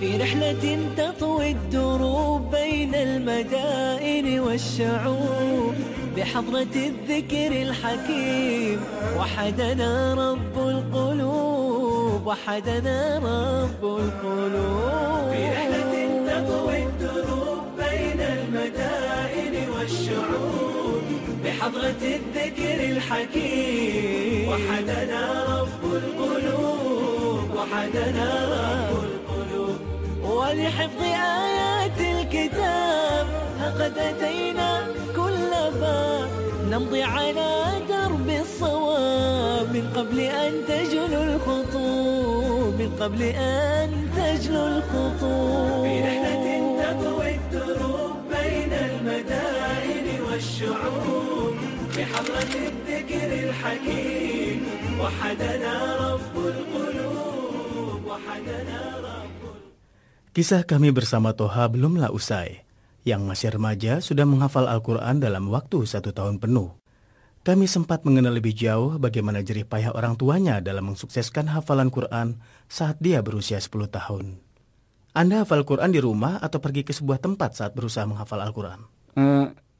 في رحلة تطوي الدروب بين المدائن والشعوب بحضرة الذكر الحكيم وحدنا رب القلوب وحدنا رب القلوب في رحلة تطوي الدروب بين المدائن والشعوب بحضرة الذكر الحكيم وحدنا رب القلوب وحدنا رب القلوب ولحفظ آيات الكتاب لقد أتينا كل باب نمضي على درب الصواب من قبل أن تجلو الخطوب من قبل أن تجلو الخطوب في رحلة تطوي الدروب بين المدائن والشعوب بحضرة الذكر الحكيم وحدنا رب القلوب وحدنا رب. Kisah kami bersama Toha belumlah usai. Yang masih remaja sudah menghafal Al-Quran dalam waktu 1 tahun penuh. Kami sempat mengenal lebih jauh bagaimana jerih payah orang tuanya dalam mensukseskan hafalan Quran saat dia berusia 10 tahun. Anda hafal Quran di rumah atau pergi ke sebuah tempat saat berusaha menghafal Al-Quran?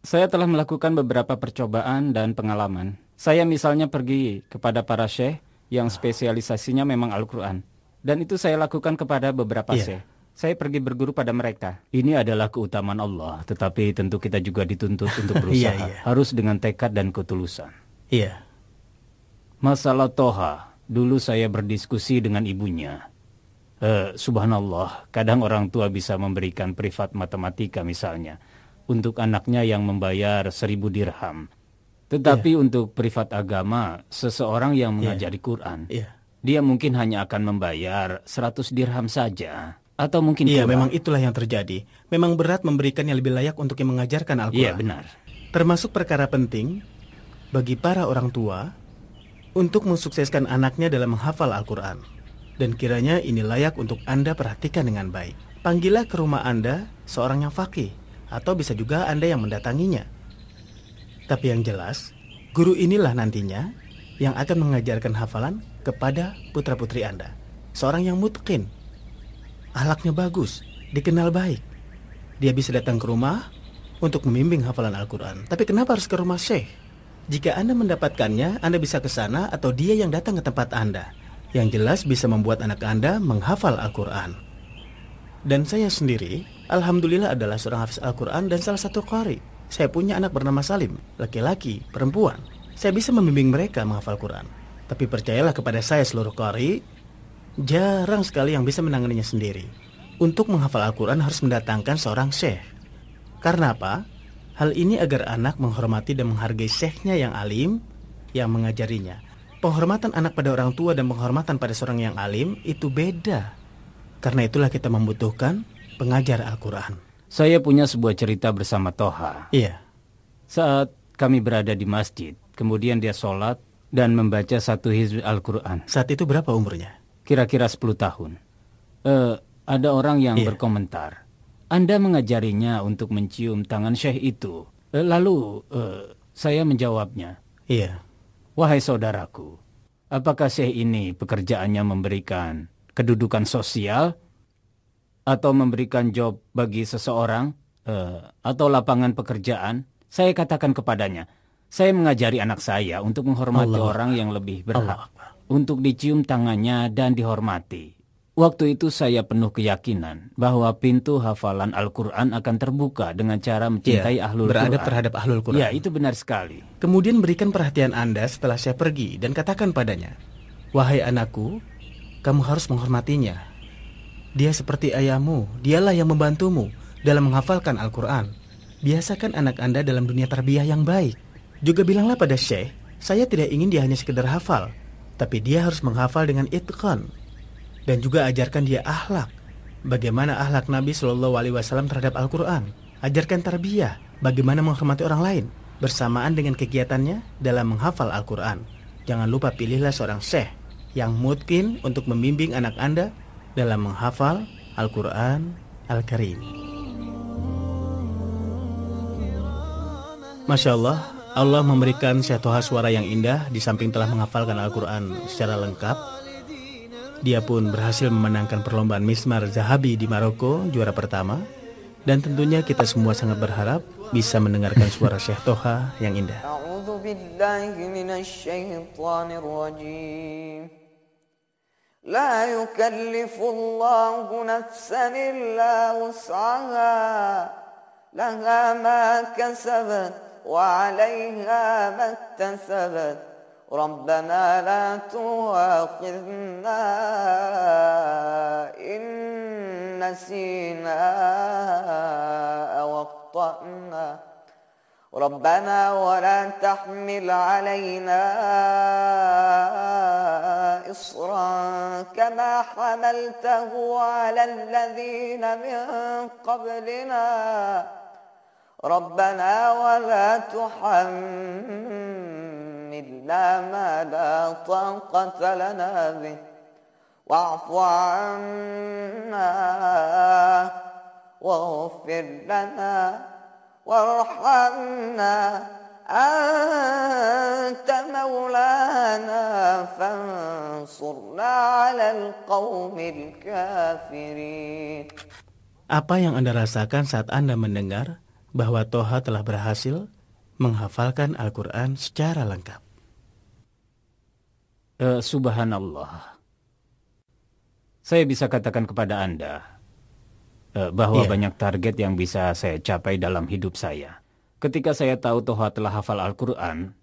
Saya telah melakukan beberapa percobaan dan pengalaman. Saya misalnya pergi kepada para syekh yang spesialisasinya memang Al-Quran. Dan itu saya lakukan kepada beberapa syekh. Saya pergi berguru pada mereka. Ini adalah keutamaan Allah, tetapi tentu kita juga dituntut untuk berusaha. Harus dengan tekad dan ketulusan. Iya. Masalah Toha, dulu saya berdiskusi dengan ibunya. Subhanallah, kadang orang tua bisa memberikan privat matematika misalnya, untuk anaknya yang membayar 1.000 dirham. Tetapi untuk privat agama, seseorang yang mengajari Quran, dia mungkin hanya akan membayar 100 dirham saja. Atau mungkin memang itulah yang terjadi. Memang berat memberikan yang lebih layak untuk yang mengajarkan Al-Quran. Iya, benar. Termasuk perkara penting bagi para orang tua untuk mensukseskan anaknya dalam menghafal Al-Quran. Dan kiranya ini layak untuk Anda perhatikan dengan baik. Panggillah ke rumah Anda seorang yang faqih, atau bisa juga Anda yang mendatanginya. Tapi yang jelas, guru inilah nantinya yang akan mengajarkan hafalan kepada putra-putri Anda. Seorang yang mutqin, akhlaknya bagus, dikenal baik. Dia bisa datang ke rumah untuk membimbing hafalan Al-Quran. Tapi kenapa harus ke rumah syekh? Jika Anda mendapatkannya, Anda bisa ke sana atau dia yang datang ke tempat Anda. Yang jelas bisa membuat anak Anda menghafal Al-Quran. Dan saya sendiri, alhamdulillah adalah seorang hafiz Al-Quran dan salah satu qari. Saya punya anak bernama Salim, laki-laki, perempuan. Saya bisa membimbing mereka menghafal Quran. Tapi percayalah kepada saya seluruh qari, jarang sekali yang bisa menanganinya sendiri. Untuk menghafal Al-Quran harus mendatangkan seorang syekh. Karena apa? Hal ini agar anak menghormati dan menghargai syekhnya yang alim yang mengajarinya. Penghormatan anak pada orang tua dan penghormatan pada seorang yang alim itu beda. Karena itulah kita membutuhkan pengajar Al-Quran. Saya punya sebuah cerita bersama Toha. Iya. Saat kami berada di masjid, kemudian dia sholat dan membaca 1 hizb Al-Quran. Saat itu berapa umurnya? Kira-kira 10 tahun. Ada orang yang berkomentar, Anda mengajarinya untuk mencium tangan syekh itu. Lalu saya menjawabnya, wahai saudaraku, apakah syekh ini pekerjaannya memberikan kedudukan sosial atau memberikan job bagi seseorang atau lapangan pekerjaan? Saya katakan kepadanya, saya mengajari anak saya untuk menghormati orang yang lebih berhak, untuk dicium tangannya dan dihormati. Waktu itu saya penuh keyakinan bahwa pintu hafalan Al-Quran akan terbuka dengan cara mencintai ahlul Quran. Beradab terhadap ahlul Quran. Ya, itu benar sekali. Kemudian berikan perhatian Anda setelah saya pergi dan katakan padanya, wahai anakku, kamu harus menghormatinya. Dia seperti ayahmu, dialah yang membantumu dalam menghafalkan Al-Quran. Biasakan anak Anda dalam dunia tarbiyah yang baik. Juga bilanglah pada syekh, saya tidak ingin dia hanya sekedar hafal, tapi dia harus menghafal dengan itqan. Dan juga ajarkan dia akhlak. Bagaimana akhlak Nabi SAW terhadap Al-Quran. Ajarkan tarbiyah, bagaimana menghormati orang lain, bersamaan dengan kegiatannya dalam menghafal Al-Quran. Jangan lupa pilihlah seorang syekh yang mutqin untuk membimbing anak Anda dalam menghafal Al-Quran Al-Karim. Masya Allah, Allah memberikan Syekh Toha suara yang indah di samping telah menghafalkan Al-Quran secara lengkap. Dia pun berhasil memenangkan perlombaan Mizmar Zahabi di Maroko, juara pertama. Dan tentunya kita semua sangat berharap bisa mendengarkan suara Syekh Toha yang indah. A'udzu billahi minasyaitonir rajim. La yukallifullahu nafsan illa wus'aha. Laha ma kasabat wa 'alayha ma iktasabat. ربنا لا تؤاخذنا إن نسينا أو أخطأنا ربنا ولا تحمل علينا إصرا كما حملته على الذين من قبلنا ربنا ولا تحملنا ما لا طاقة لنا به واعف عنا واغفر لنا وارحمنا أنت مولانا فانصرنا على القوم الكافرين. Apa yang Anda rasakan saat Anda mendengar bahwa Toha telah berhasil menghafalkan Al-Quran secara lengkap? Subhanallah. Saya bisa katakan kepada Anda bahwa banyak target yang bisa saya capai dalam hidup saya. Ketika saya tahu Toha telah hafal Al-Quran,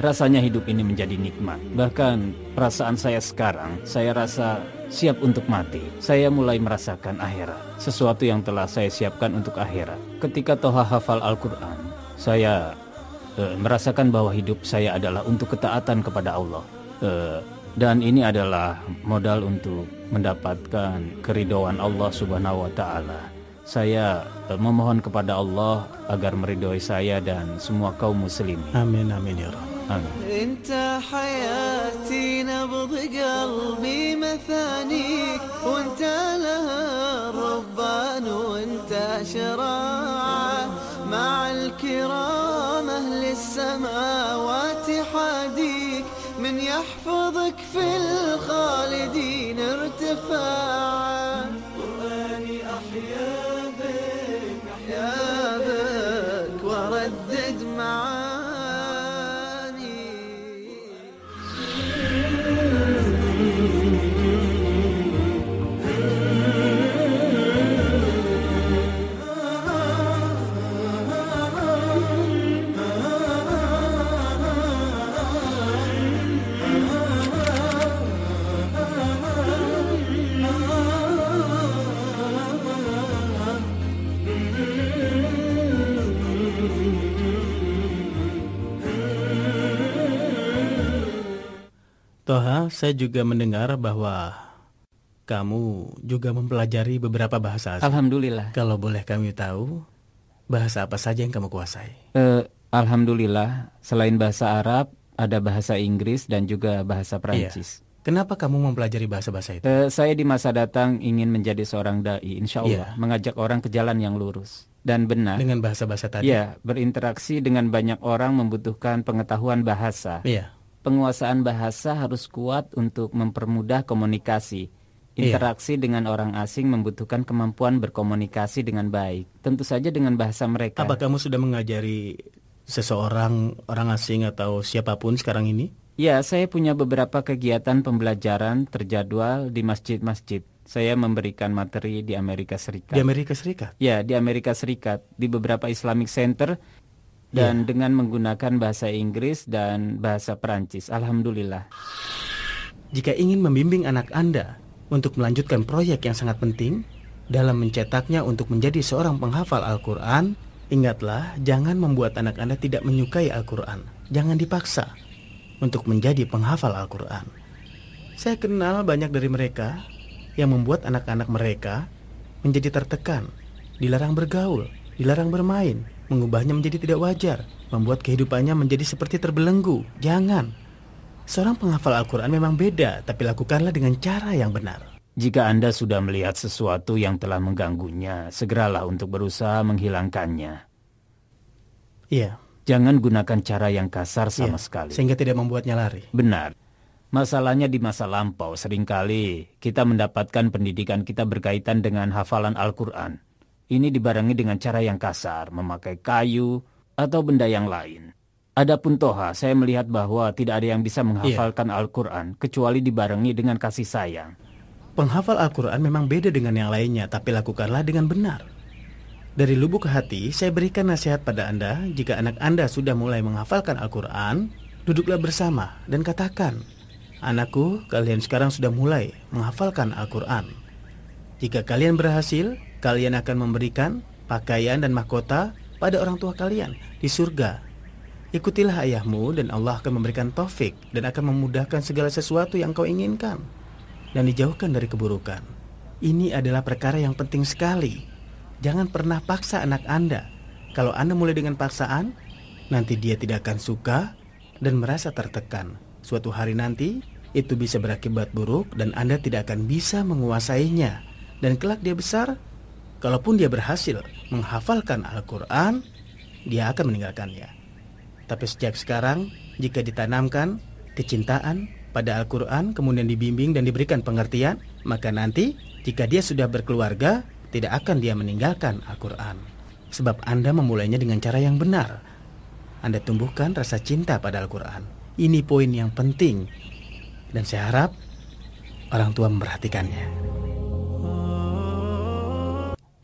rasanya hidup ini menjadi nikmat. Bahkan perasaan saya sekarang, saya rasa siap untuk mati. Saya mulai merasakan akhirat, sesuatu yang telah saya siapkan untuk akhirat. Ketika Toha hafal Al-Quran, saya merasakan bahwa hidup saya adalah untuk ketaatan kepada Allah. Dan ini adalah modal untuk mendapatkan keridhaan Allah Subhanahu wa Ta'ala. Saya memohon kepada Allah agar meridhoi saya dan semua kaum muslimin. Amin amin ya Rabb. Amin. انت حياتي نبض قلبي مثانيك وانت لها الربان وانت شراعه مع الكرام اهل السماوات حاديك من يحفظك في الخالدين ارتفاعا قرآني أحيا بك وردد معاني. Toha, saya juga mendengar bahwa kamu juga mempelajari beberapa bahasa asing. Alhamdulillah. Kalau boleh kami tahu, bahasa apa saja yang kamu kuasai? Alhamdulillah, selain bahasa Arab, ada bahasa Inggris dan juga bahasa Prancis. Kenapa kamu mempelajari bahasa-bahasa itu? Saya di masa datang ingin menjadi seorang da'i, insya Allah, mengajak orang ke jalan yang lurus dan benar. Dengan bahasa-bahasa tadi? Ya, berinteraksi dengan banyak orang membutuhkan pengetahuan bahasa. Iya. Penguasaan bahasa harus kuat untuk mempermudah komunikasi. Interaksi dengan orang asing membutuhkan kemampuan berkomunikasi dengan baik. Tentu saja dengan bahasa mereka. Apa kamu sudah mengajari seseorang, orang asing atau siapapun sekarang ini? Ya, saya punya beberapa kegiatan pembelajaran terjadwal di masjid-masjid. Saya memberikan materi di Amerika Serikat. Di Amerika Serikat? Ya, di Amerika Serikat. Di beberapa Islamic Center. Dan dengan menggunakan bahasa Inggris dan bahasa Perancis. Alhamdulillah. Jika ingin membimbing anak Anda untuk melanjutkan proyek yang sangat penting dalam mencetaknya untuk menjadi seorang penghafal Al-Quran, ingatlah, jangan membuat anak Anda tidak menyukai Al-Quran. Jangan dipaksa untuk menjadi penghafal Al-Quran. Saya kenal banyak dari mereka yang membuat anak-anak mereka menjadi tertekan, dilarang bergaul, dilarang bermain, mengubahnya menjadi tidak wajar, membuat kehidupannya menjadi seperti terbelenggu. Jangan. Seorang penghafal Al-Quran memang beda, tapi lakukanlah dengan cara yang benar. Jika Anda sudah melihat sesuatu yang telah mengganggunya, segeralah untuk berusaha menghilangkannya. Iya. Jangan gunakan cara yang kasar sama sekali. Sehingga tidak membuatnya lari. Benar. Masalahnya di masa lampau seringkali kita mendapatkan pendidikan kita berkaitan dengan hafalan Al-Quran. Ini dibarengi dengan cara yang kasar, memakai kayu atau benda yang lain. Adapun Toha, saya melihat bahwa tidak ada yang bisa menghafalkan Al-Quran kecuali dibarengi dengan kasih sayang. Penghafal Al-Quran memang beda dengan yang lainnya, tapi lakukanlah dengan benar. Dari lubuk hati, saya berikan nasihat pada Anda, jika anak Anda sudah mulai menghafalkan Al-Quran, duduklah bersama dan katakan, "Anakku, kalian sekarang sudah mulai menghafalkan Al-Quran. Jika kalian berhasil, kalian akan memberikan pakaian dan mahkota pada orang tua kalian di surga. Ikutilah ayahmu dan Allah akan memberikan taufik dan akan memudahkan segala sesuatu yang kau inginkan dan dijauhkan dari keburukan." Ini adalah perkara yang penting sekali. Jangan pernah paksa anak Anda. Kalau Anda mulai dengan paksaan, nanti dia tidak akan suka dan merasa tertekan. Suatu hari nanti, itu bisa berakibat buruk dan Anda tidak akan bisa menguasainya. Dan kelak dia besar, kalaupun dia berhasil menghafalkan Al-Quran, dia akan meninggalkannya. Tapi sejak sekarang, jika ditanamkan kecintaan pada Al-Quran, kemudian dibimbing dan diberikan pengertian, maka nanti jika dia sudah berkeluarga, tidak akan dia meninggalkan Al-Quran. Sebab Anda memulainya dengan cara yang benar. Anda tumbuhkan rasa cinta pada Al-Quran. Ini poin yang penting. Dan saya harap orang tua memperhatikannya.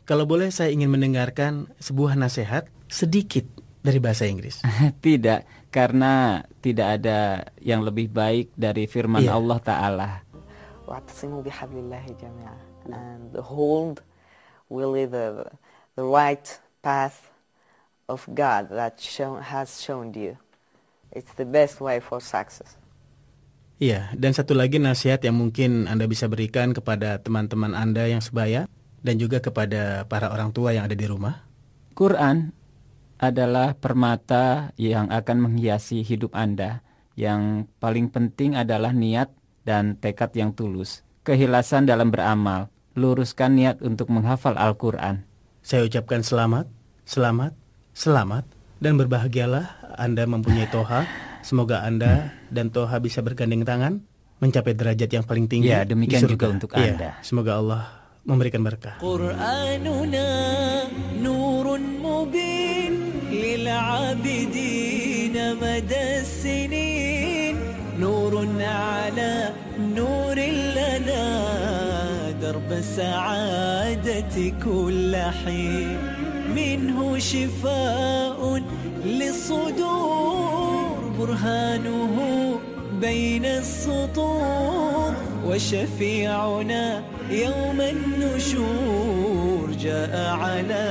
Kalau boleh saya ingin mendengarkan sebuah nasihat sedikit dari bahasa Inggris. Tidak, karena tidak ada yang lebih baik dari firman Allah Ta'ala. واعتصموا بحبل الله جميعا and hold really the right path of God that has shown you. It's the best way for success. Iya, dan satu lagi nasihat yang mungkin Anda bisa berikan kepada teman-teman Anda yang sebaya dan juga kepada para orang tua yang ada di rumah. Quran adalah permata yang akan menghiasi hidup Anda. Yang paling penting adalah niat dan tekad yang tulus. Keikhlasan dalam beramal. Luruskan niat untuk menghafal Al-Quran. Saya ucapkan selamat, selamat, selamat, dan berbahagialah Anda mempunyai Toha. Semoga Anda dan Toha bisa bergandeng tangan, mencapai derajat yang paling tinggi. Ya, demikian di surga. juga untuk Anda. Semoga Allah memberikan berkah. Qur'anuna nurun mubin lil 'abidin madas sinin nurun 'ala nurin lana درب السعادة كل حين منه شفاء للصدور برهانه بين السطور وشفيعنا يوم النشور جاء على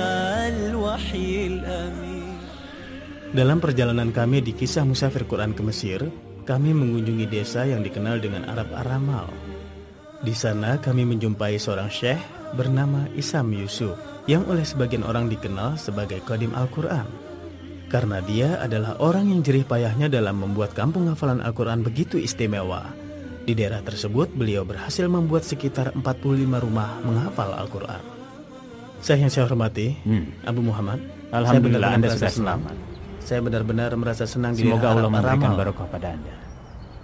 الوحي الأمين. Dalam perjalanan kami di kisah musafir Quran ke Mesir, kami mengunjungi desa yang dikenal dengan Arab Aramal. Di sana kami menjumpai seorang syekh bernama Isam Yusuf yang oleh sebagian orang dikenal sebagai Qadim Al-Quran. Karena dia adalah orang yang jerih payahnya dalam membuat kampung hafalan Al-Quran begitu istimewa. Di daerah tersebut beliau berhasil membuat sekitar 45 rumah menghafal Al-Quran. Saya yang saya hormati, Abu Muhammad, Alhamdulillah Anda sudah selamat. Saya benar-benar merasa senang di Semoga daerah Allah Arab memberikan Aramal. barokah pada Anda.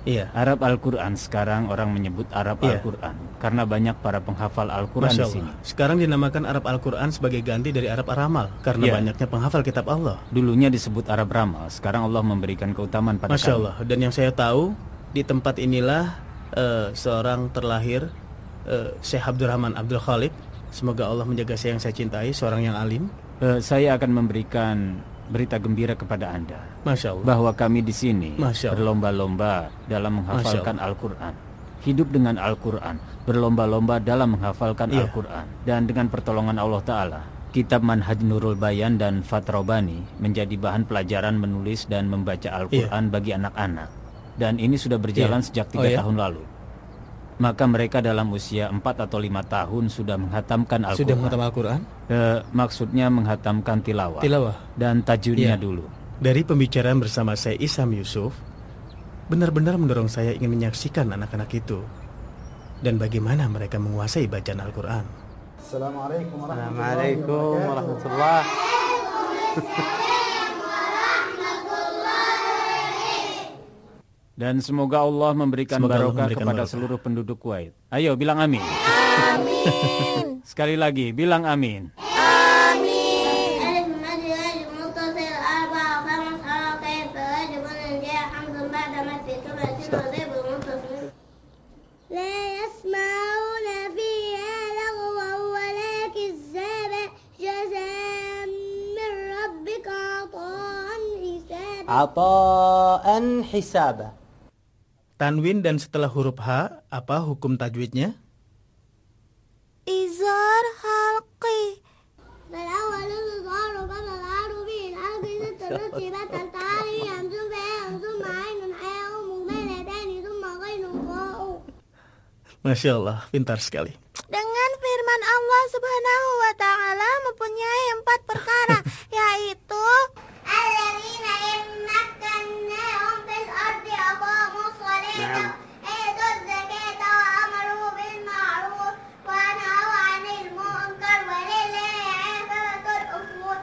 Iya. Arab Al-Quran, sekarang orang menyebut Arab Al-Quran karena banyak para penghafal Al-Quran di sini. Sekarang dinamakan Arab Al-Quran sebagai ganti dari Arab Aramal karena banyaknya penghafal kitab Allah. Dulunya disebut Arab Ramal, sekarang Allah memberikan keutamaan pada Masya kami. Allah. Dan yang saya tahu, di tempat inilah seorang terlahir, Syekh Abdurrahman Abdul Khalid. Semoga Allah menjaga saya yang saya cintai, seorang yang alim. Saya akan memberikan berita gembira kepada Anda. Masya Allah. Bahwa kami di sini Masya Allah. berlomba-lomba dalam menghafalkan Al-Quran. Hidup dengan Al-Quran, berlomba-lomba dalam menghafalkan Al-Quran. Dan dengan pertolongan Allah Ta'ala, kitab Manhaj Nurul Bayan dan Fatrobani menjadi bahan pelajaran menulis dan membaca Al-Quran bagi anak-anak. Dan ini sudah berjalan sejak 3 tahun lalu. Maka mereka dalam usia 4 atau 5 tahun sudah menghatamkan Al-Quran. Sudah menghatam Al-Quran? Maksudnya menghatamkan tilawah. Dan tajwidnya dulu. Dari pembicaraan bersama saya Isam Yusuf, benar-benar mendorong saya ingin menyaksikan anak-anak itu dan bagaimana mereka menguasai bacaan Al-Quran. Assalamualaikum warahmatullahi wabarakatuh. Dan semoga Allah memberikan barokah kepada seluruh penduduk Kuwait. Ayo bilang amin. Amin. Sekali lagi bilang amin. Ata'an hisaba. Tanwin dan setelah huruf H, apa hukum tajwidnya? Izhar halqi. Masya Allah, pintar sekali. Dengan firman Allah Subhanahu wa Ta'ala mempunyai 4 perkara, yaitu alladzina immakkannahum fil ardi aqamus sholata wa atuz zakata wa amaru bil ma'ruf wa nahaw 'anil munkar wa lillahi 'aqibatul umur.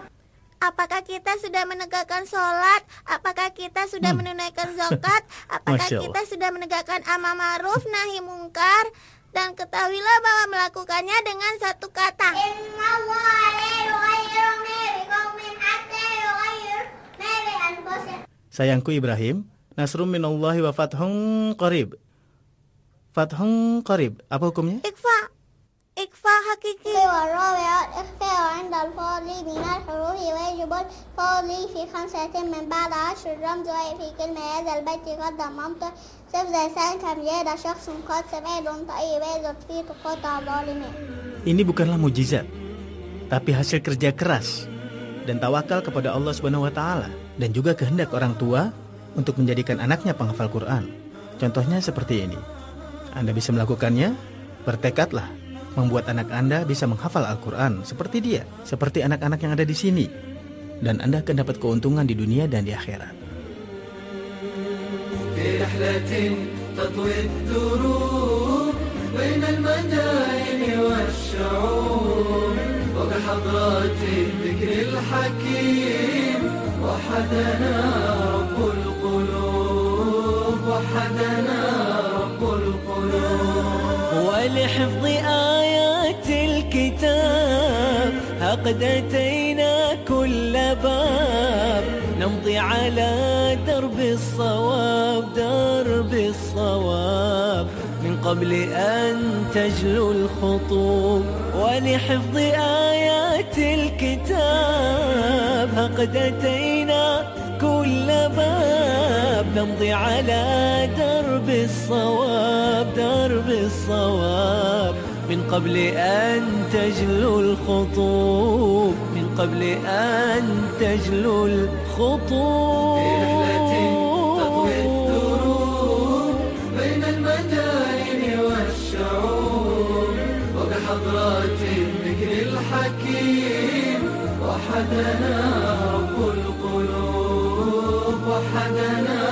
Apakah kita sudah menegakkan sholat? Apakah kita sudah menunaikan zakat? Apakah kita sudah menegakkan amar ma'ruf nahi mungkar? Dan ketahuilah bahwa melakukannya dengan satu kata. Sayangku Ibrahim, nasrum minallahi wa fathun qarib. Fathun qarib, apa hukumnya? Ikhfa hakiki. والرابع إخفاء عند الفاضل من الحروف ويجب الفاضل في 5 من بعد 10 رمز في كلمة هذا البيت قد ضممته سبز لسان كم جاد شخص قد سمعت طيب يزد في تقاطع ظالمين. Ini bukanlah mujizat, tapi hasil kerja keras dan tawakal kepada Allah Subhanahu wa Ta'ala, dan juga kehendak orang tua untuk menjadikan anaknya penghafal Quran. Contohnya seperti ini. Anda bisa melakukannya, bertekadlah membuat anak Anda bisa menghafal Al-Quran seperti dia, seperti anak-anak yang ada di sini, dan Anda akan dapat keuntungan di dunia dan di akhirat. ولحفظ آيات الكتاب قد أتينا كل باب نمضي على درب الصواب من قبل أن تجلو الخطوب. ولحفظ آيات الكتاب قد أتينا كل باب نمضي على درب الصواب من قبل أن تجلو الخطوب في رحلة تطوي الدروب بين المدائن والشعوب وبحضرات الذكر الحكيم وحدنا رب القلوب وحدنا